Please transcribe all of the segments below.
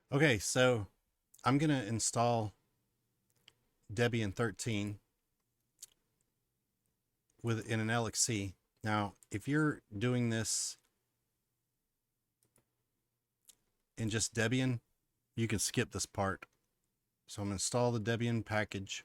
Okay, so I'm going to install Debian 13 in an LXC. Now, if you're doing this in just Debian, you can skip this part. So I'm going to install the Debian package.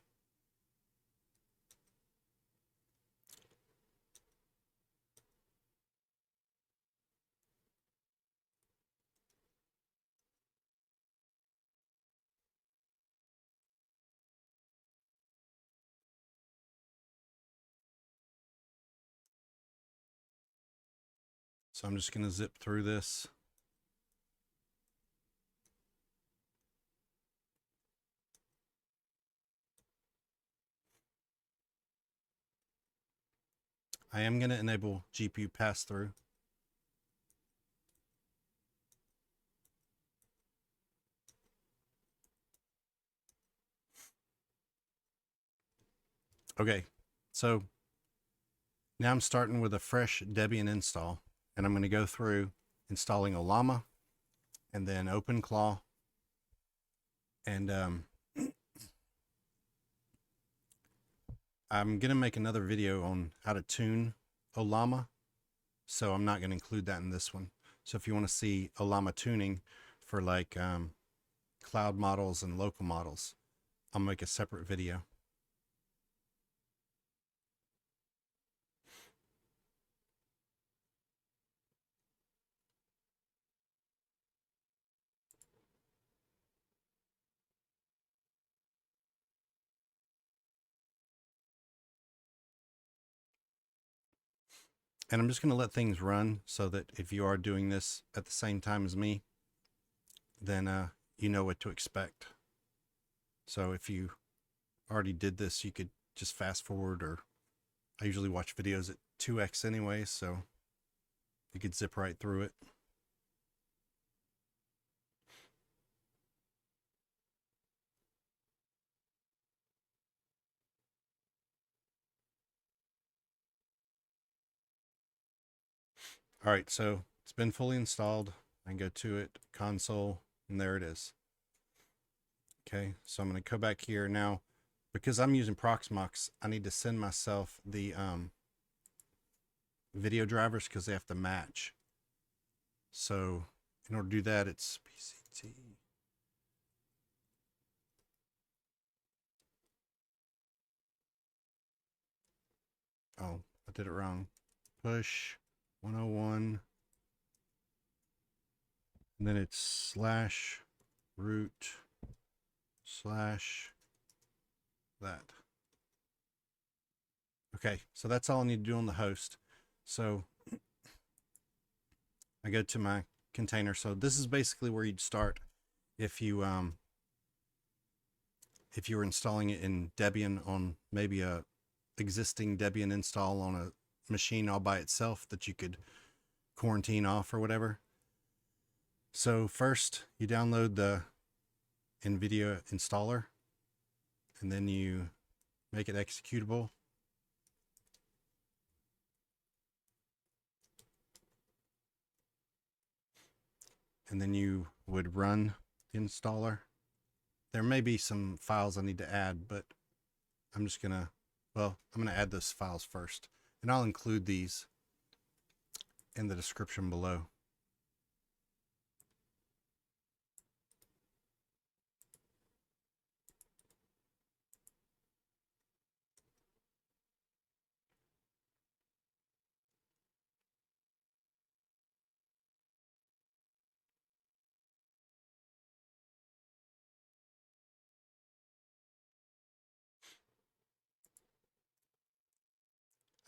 So I'm just going to zip through this. I am going to enable GPU pass-through. Okay, so now I'm starting with a fresh Debian install, and I'm going to go through installing Ollama and then OpenClaw, and I'm going to make another video on how to tune Ollama, so I'm not going to include that in this one. So if you want to see Ollama tuning for like cloud models and local models, I'll make a separate video. And I'm just going to let things run so that if you are doing this at the same time as me, then you know what to expect. So if you already did this, you could just fast forward, or I usually watch videos at 2x anyway, so you could zip right through it. All right, so it's been fully installed. I can go to it, console, and there it is. Okay, so I'm going to go back here now. Because I'm using Proxmox, I need to send myself the video drivers because they have to match. So in order to do that, it's PCT. Oh, I did it wrong. Push 101. And then it's slash root slash that. Okay, so that's all I need to do on the host. So I go to my container. So this is basically where you'd start if you were installing it in Debian on maybe a existing Debian install on a machine all by itself that you could quarantine off or whatever. So first you download the NVIDIA installer, and then you make it executable. And then you would run the installer. There may be some files I need to add, but I'm just gonna, well, I'm gonna add those files first, and I'll include these in the description below.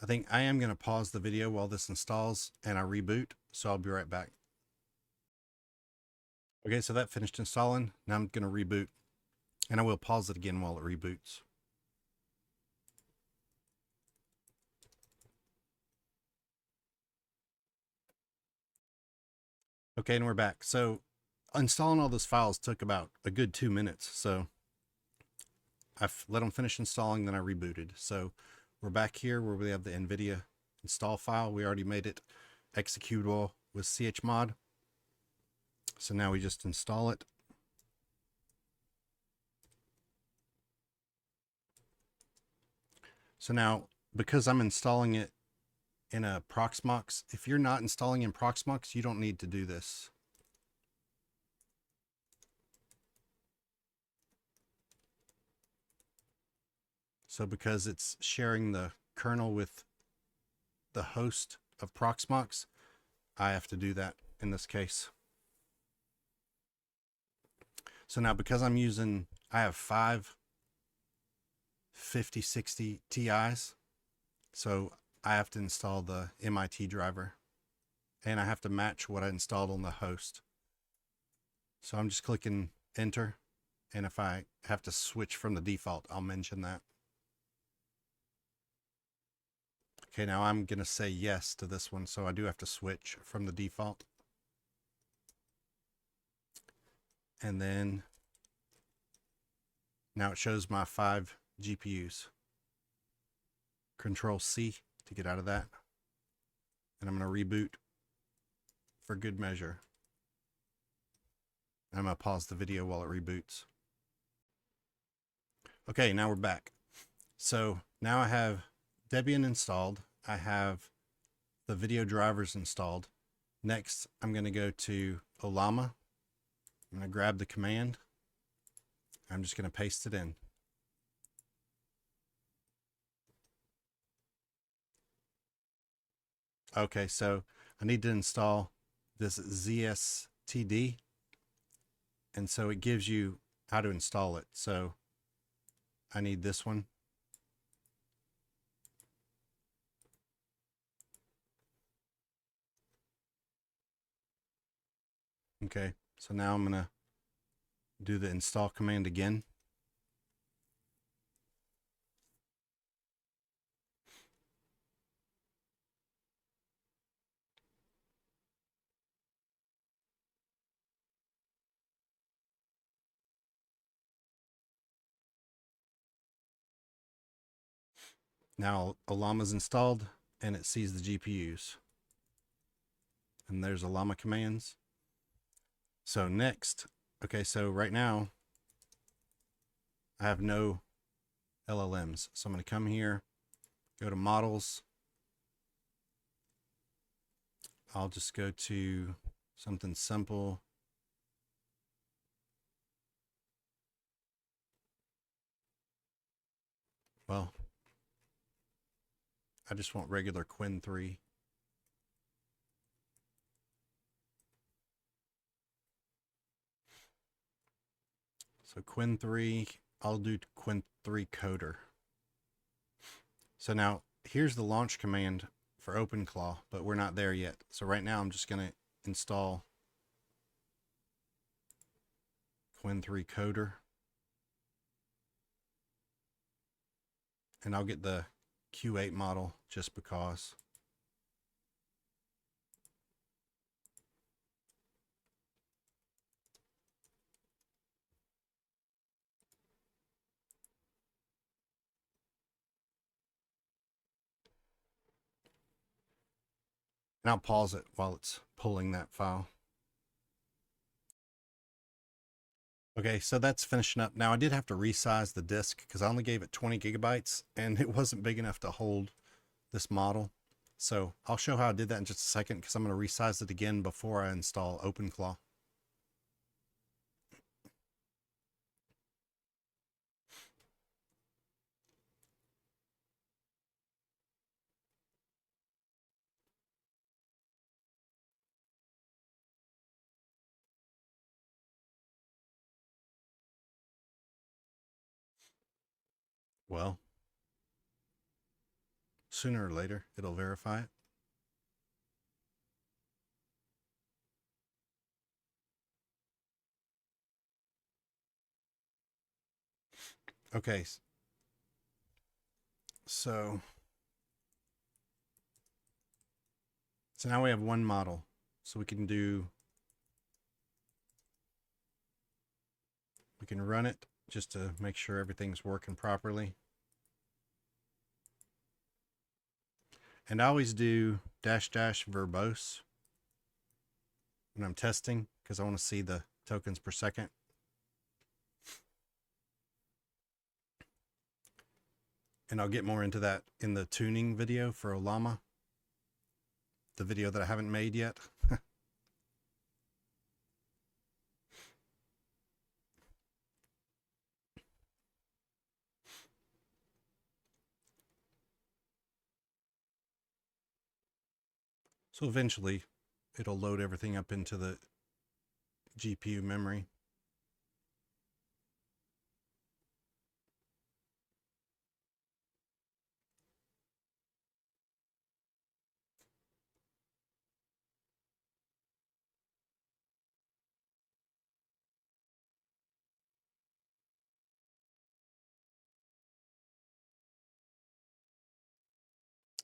I think I am going to pause the video while this installs and I reboot, so I'll be right back. Okay, so that finished installing. Now I'm going to reboot, and I will pause it again while it reboots. Okay, and we're back. So installing all those files took about a good 2 minutes. So I've let them finish installing, then I rebooted. So we're back here where we have the NVIDIA install file. We already made it executable with chmod. So now we just install it. So now, because I'm installing it in a Proxmox, if you're not installing in Proxmox, you don't need to do this. So because it's sharing the kernel with the host of Proxmox, I have to do that in this case. So now because I have 5 5060 Ti's, so I have to install the MIT driver, and I have to match what I installed on the host. So I'm just clicking enter, and if I have to switch from the default, I'll mention that. Okay, now I'm going to say yes to this one, so I do have to switch from the default. And then now it shows my 5 GPUs. Control C to get out of that. And I'm going to reboot for good measure. I'm going to pause the video while it reboots. Okay, now we're back. So now I have Debian installed. I have the video drivers installed. Next, I'm going to go to Ollama. I'm going to grab the command. I'm just going to paste it in. Okay, so I need to install this ZSTD. And so it gives you how to install it. So I need this one. Okay, so now I'm going to do the install command again. Now Ollama's installed and it sees the GPUs. And there's Ollama commands. So next, okay, so right now I have no LLMs. So I'm going to come here, go to models. I'll just go to something simple. Well, I just want regular Qwen 3. So Qwen 3, I'll do Qwen 3 coder. So now here's the launch command for OpenClaw, but we're not there yet. So right now I'm just going to install Qwen 3 coder. And I'll get the Q8 model just because. And I'll pause it while it's pulling that file. Okay, so that's finishing up. Now I did have to resize the disk because I only gave it 20 gigabytes and it wasn't big enough to hold this model. So I'll show how I did that in just a second because I'm going to resize it again before I install OpenClaw. Well, sooner or later, it'll verify it. Okay. So now we have one model. So we can run it just to make sure everything's working properly. And I always do -- verbose when I'm testing because I want to see the tokens per second. And I'll get more into that in the tuning video for Ollama, the video that I haven't made yet. So eventually it'll load everything up into the GPU memory.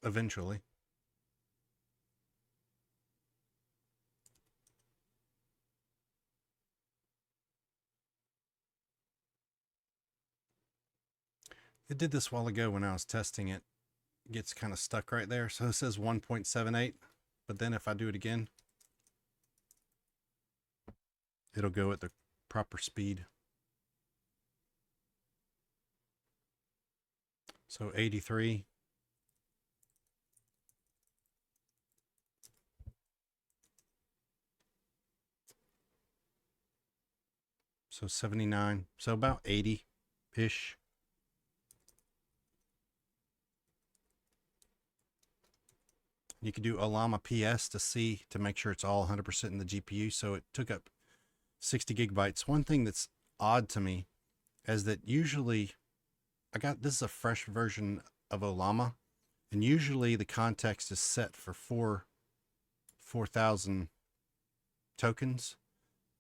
Eventually. It did this a while ago when I was testing it. It gets kind of stuck right there. So it says 1.78, but then if I do it again, it'll go at the proper speed. So 83. So 79. So about 80-ish. You could do Ollama PS to see to make sure it's all 100% in the GPU. So it took up 60 gigabytes. One thing that's odd to me is that usually this is a fresh version of Ollama, and usually the context is set for 4,000 tokens.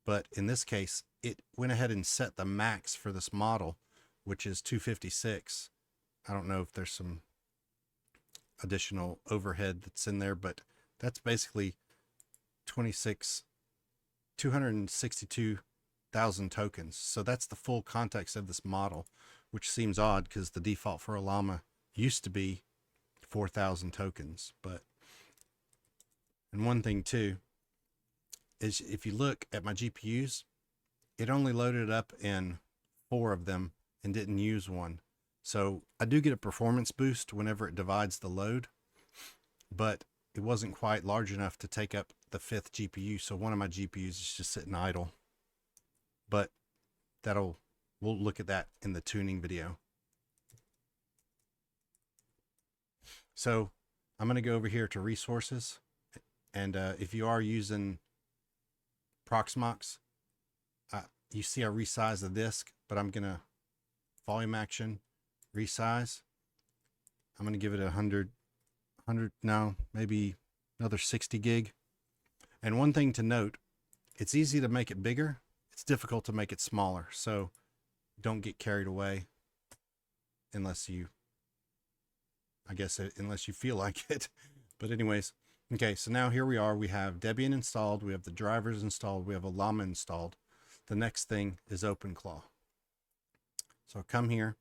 But in this case, it went ahead and set the max for this model, which is 256. I don't know if there's some additional overhead that's in there, but that's basically 262,000 tokens. So that's the full context of this model, which seems odd because the default for Ollama used to be 4,000 tokens. And one thing too is if you look at my GPUs, it only loaded up in 4 of them and didn't use one. So I do get a performance boost whenever it divides the load, but it wasn't quite large enough to take up the 5th GPU. So one of my GPUs is just sitting idle, but we'll look at that in the tuning video. So I'm going to go over here to resources. And if you are using Proxmox, you see I resize the disk, but I'm going to volume action, resize. I'm going to give it 100 now, maybe another 60 gig. And one thing to note, it's easy to make it bigger. It's difficult to make it smaller. So don't get carried away unless you feel like it. But anyways, okay, so now here we are. We have Debian installed. We have the drivers installed. We have Ollama installed. The next thing is OpenClaw. So I'll come here.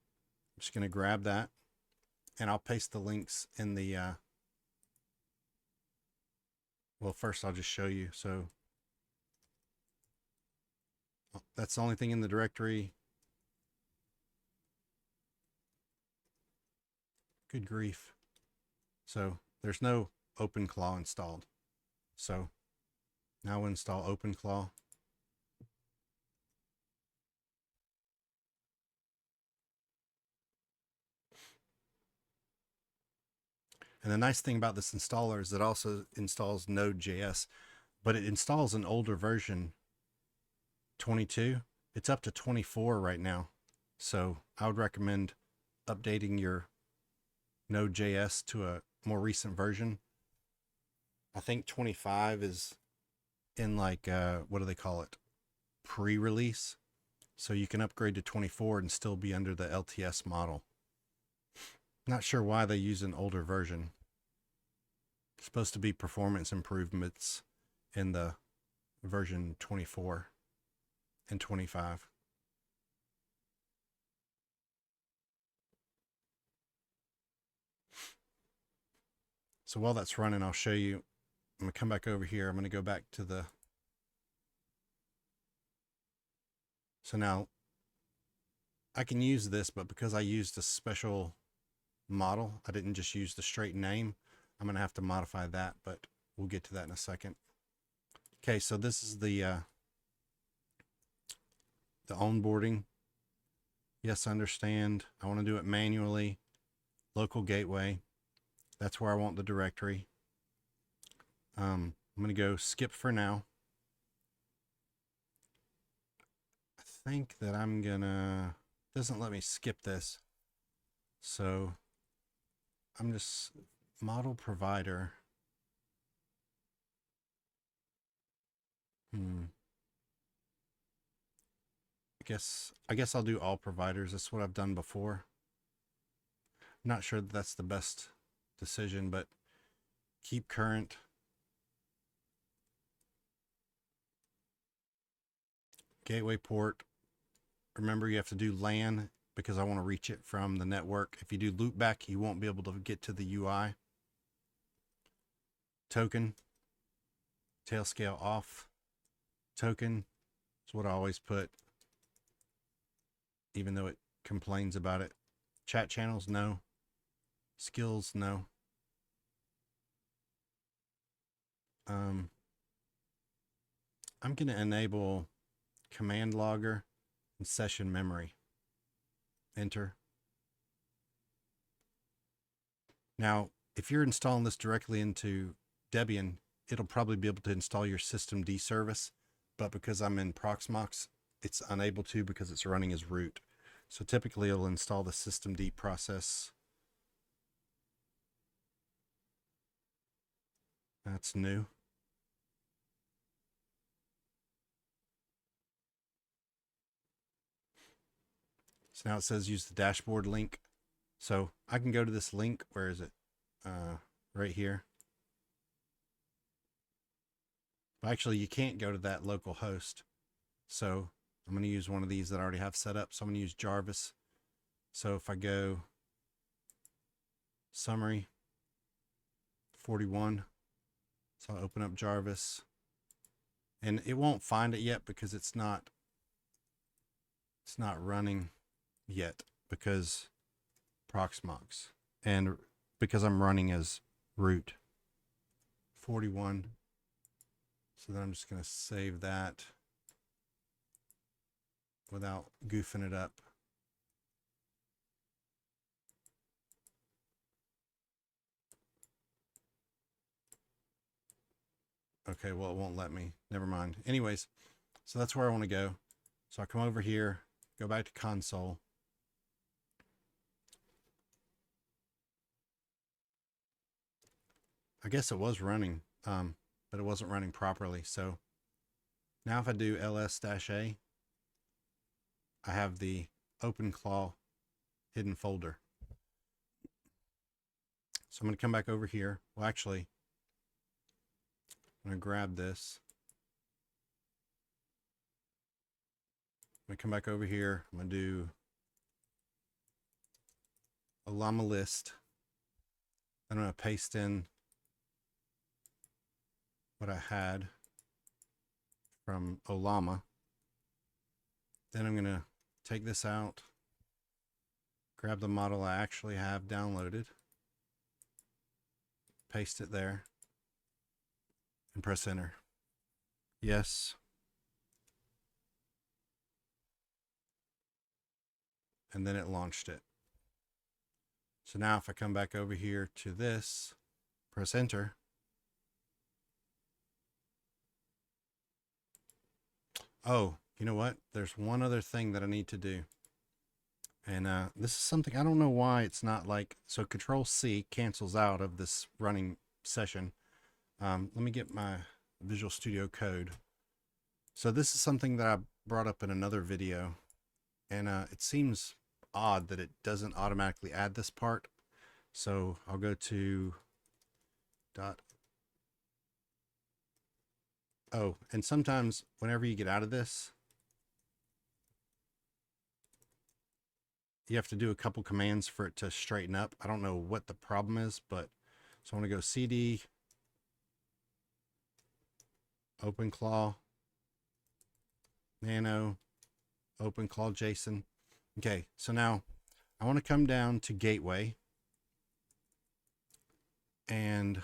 I'm just going to grab that, and I'll paste the links in the, well, first I'll just show you. So that's the only thing in the directory. Good grief. So there's no OpenClaw installed. So now we'll install OpenClaw. And the nice thing about this installer is it also installs NodeJS, but it installs an older version, 22. It's up to 24 right now. So I would recommend updating your NodeJS to a more recent version. I think 25 is in like, what do they call it? Pre-release. So you can upgrade to 24 and still be under the LTS model. Not sure why they use an older version. It's supposed to be performance improvements in the version 24 and 25. So while that's running, I'll show you. I'm going to come back over here. I'm going to go back to the... So now I can use this, but because I used a special model. I didn't just use the straight name. I'm going to have to modify that, but we'll get to that in a second. Okay, so this is the onboarding. Yes, I understand. I want to do it manually. Local gateway. That's where I want the directory. I'm going to go skip for now. I think that I'm going to... doesn't let me skip this. So I'm just model provider. I guess I'll do all providers. That's what I've done before. I'm not sure that that's the best decision, but keep current. Gateway port. Remember, you have to do LAN because I want to reach it from the network. If you do Loopback, you won't be able to get to the UI. Token. Tail scale off. Token is what I always put, even though it complains about it. Chat channels, no. Skills, no. I'm going to enable command logger and session memory. Enter. Now, if you're installing this directly into Debian, it'll probably be able to install your systemd service, but because I'm in Proxmox, it's unable to because it's running as root. So typically it'll install the systemd process. That's new. So now it says use the dashboard link. So I can go to this link. Where is it? Right here. Actually, you can't go to that local host. So I'm going to use one of these that I already have set up. So I'm going to use Jarvis. So if I go summary 41, so I'll open up Jarvis, and it won't find it yet because it's not running yet because Proxmox, and because I'm running as root 41. So then I'm just going to save that without goofing it up. Okay, well, it won't let me. Never mind. Anyways, so that's where I want to go. So I come over here, go back to console. I guess it was running, but it wasn't running properly. So now if I do ls-a, I have the OpenClaw hidden folder. So I'm going to come back over here. Well, actually, I'm going to grab this. I'm going to come back over here. I'm going to do Ollama list. I'm going to paste in what I had from Ollama. Then I'm going to take this out, grab the model I actually have downloaded, paste it there, and press enter. Yes. And then it launched it. So now if I come back over here to this, press enter. Oh, you know what? There's one other thing that I need to do. And this is something, I don't know why it's not like, so Control-C cancels out of this running session. Let me get my Visual Studio Code. So this is something that I brought up in another video. And it seems odd that it doesn't automatically add this part. So I'll go to dot. Oh, and sometimes whenever you get out of this, you have to do a couple commands for it to straighten up. I don't know what the problem is, but so I want to go cd OpenClaw nano openclaw.json. Okay, so now I want to come down to gateway, And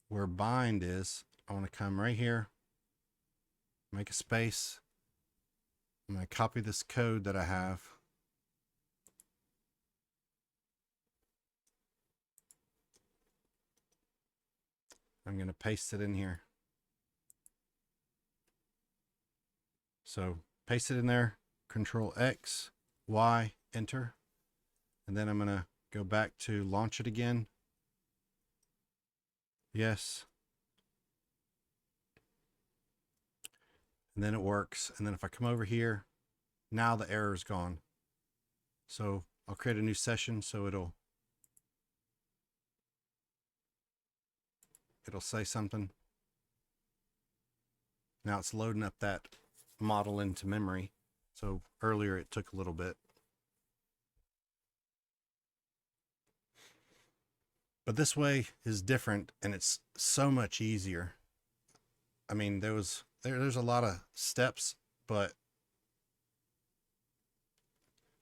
where bind is, I want to come right here, make a space. I'm going to copy this code that I have. I'm going to paste it in here. So paste it in there, Control X, Y, enter. And then I'm going to go back to launch it again. Yes. And then it works. And then if I come over here, now the error is gone. So I'll create a new session so it'll say something. Now it's loading up that model into memory. So earlier it took a little bit. But this way is different and it's so much easier. I mean, there's a lot of steps, but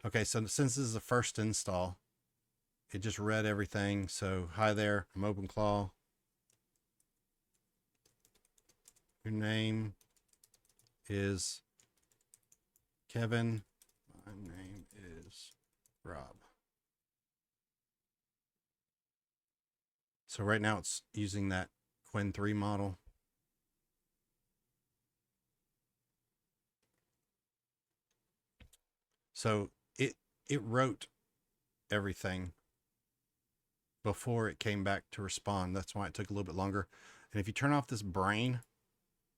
okay, so since this is the first install, it just read everything. So hi there, I'm OpenClaw. Your name is Kevin. My name is Rob. So right now it's using that Qwen 3 model. So it wrote everything before it came back to respond. That's why it took a little bit longer. And if you turn off this brain,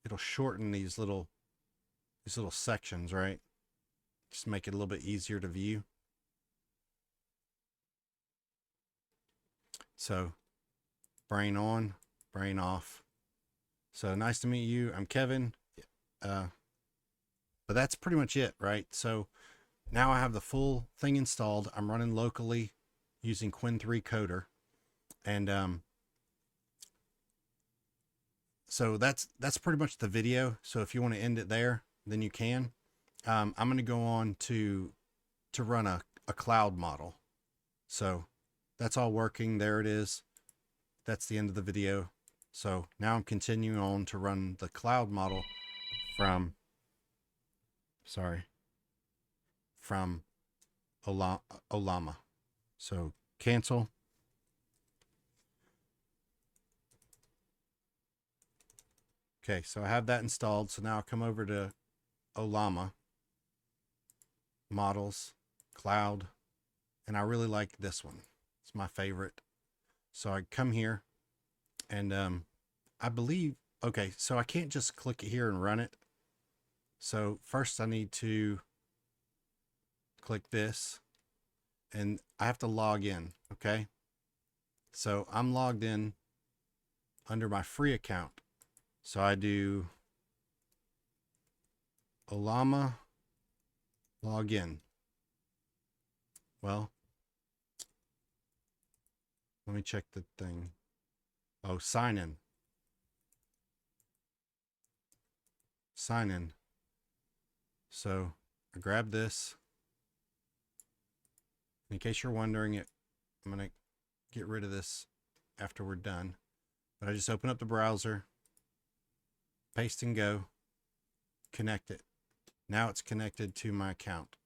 it'll shorten these little sections, right? Just make it a little bit easier to view. So brain on, brain off. So nice to meet you. I'm Kevin. But that's pretty much it, right? So now I have the full thing installed. I'm running locally using Qwen 3 Coder. And so that's pretty much the video. So if you want to end it there, then you can. I'm going to go on to run a cloud model. So that's all working. There it is. That's the end of the video. So now I'm continuing on to run the cloud model from Ollama. So cancel. Okay, so I have that installed. So now I'll come over to Ollama, models, cloud, and I really like this one. It's my favorite. So I come here and I believe, okay, so I can't just click it here and run it. So first I need to click this and I have to log in, okay? So I'm logged in under my free account. So I do Ollama login. Well, let me check the thing. Oh, sign in. Sign in. So I grab this. In case you're wondering it, I'm going to get rid of this after we're done. But I just open up the browser, paste and go, connect it. Now it's connected to my account.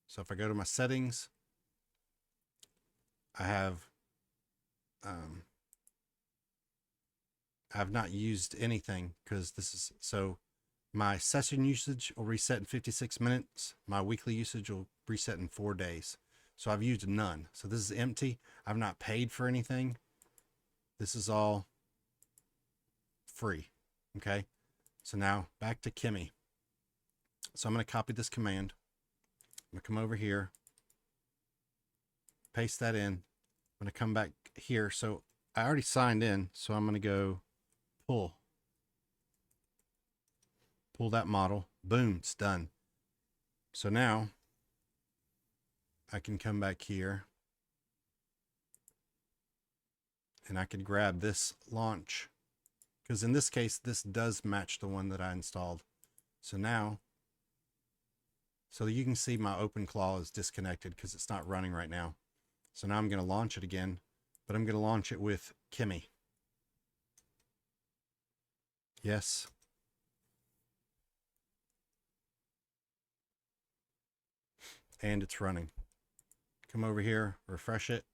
So if I go to my settings, I have not used anything because this is, so my session usage will reset in 56 minutes. My weekly usage will reset in 4 days. So I've used none. So this is empty. I've not paid for anything. This is all free. Okay. So now back to Kimmy. So I'm going to copy this command. I'm going to come over here, paste that in. I'm going to come back here. So I already signed in. So I'm going to go pull that model. Boom, it's done. So now I can come back here and I could grab this launch, because in this case, this does match the one that I installed. So now, so you can see my OpenClaw is disconnected because it's not running right now. So now I'm going to launch it again. but I'm going to launch it with Kimmy. Yes. And it's running. Come over here, refresh it.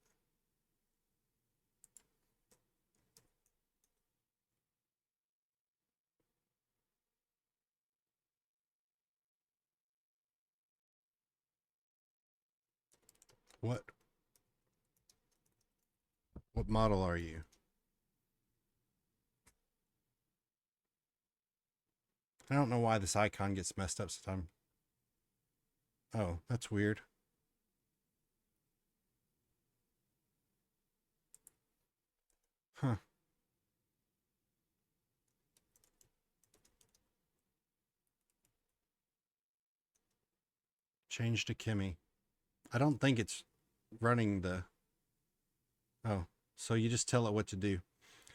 What model are you? I don't know why this icon gets messed up sometimes. Oh, that's weird. Huh. Change to Kimmy. I don't think it's running the... Oh, so you just tell it what to do.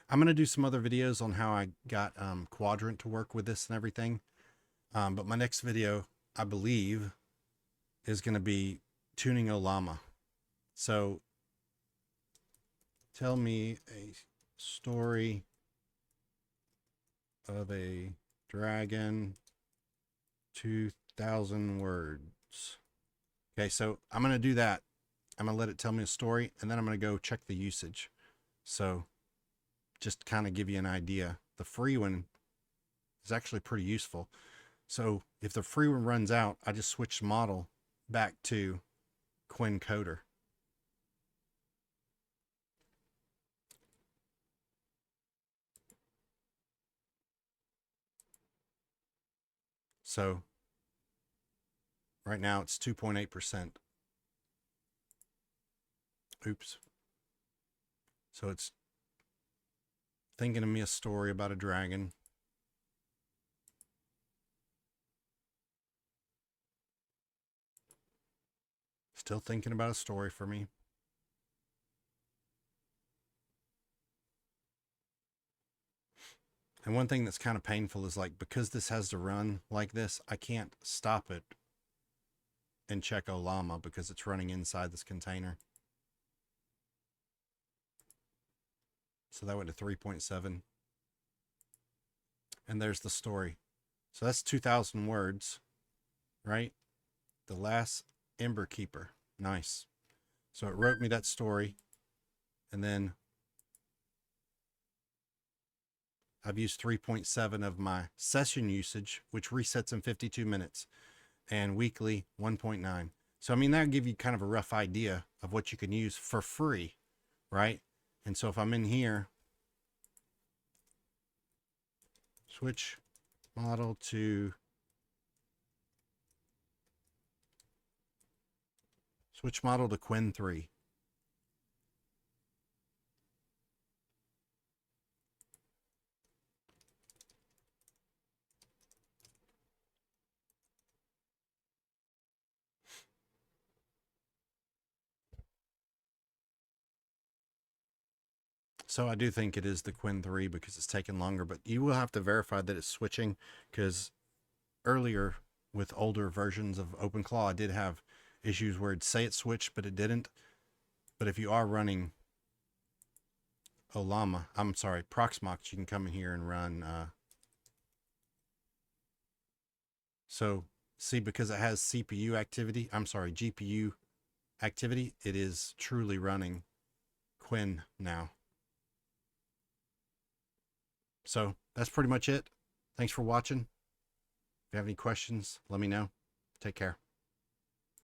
I'm going to do some other videos on how I got Quadrant to work with this and everything. But my next video, I believe, is going to be tuning Ollama. So tell me a story of a dragon, 2,000 words. Okay, so I'm going to do that. I'm going to let it tell me a story, and then I'm going to go check the usage. So just kind of give you an idea. The free one is actually pretty useful. So if the free one runs out, I just switch model back to Quencoder. So right now it's 2.8%. Oops. So it's thinking of me a story about a dragon. Still thinking about a story for me. And one thing that's kind of painful is, like, because this has to run like this, I can't stop it and check Ollama because it's running inside this container. So that went to 3.7. And there's the story. So that's 2,000 words, right? The Last Ember Keeper. Nice. So it wrote me that story. And then I've used 3.7 of my session usage, which resets in 52 minutes, and weekly 1.9. So, I mean, that'll give you kind of a rough idea of what you can use for free, right? And so if I'm in here, switch model to Qwen 3. So I do think it is the Qwen 3 because it's taken longer, but you will have to verify that it's switching, because earlier with older versions of OpenClaw, I did have issues where it'd say it switched, but it didn't. But if you are running Proxmox, you can come in here and run. So see, because it has GPU activity, it is truly running Qwen now. So that's pretty much it. Thanks for watching. If you have any questions, let me know. Take care.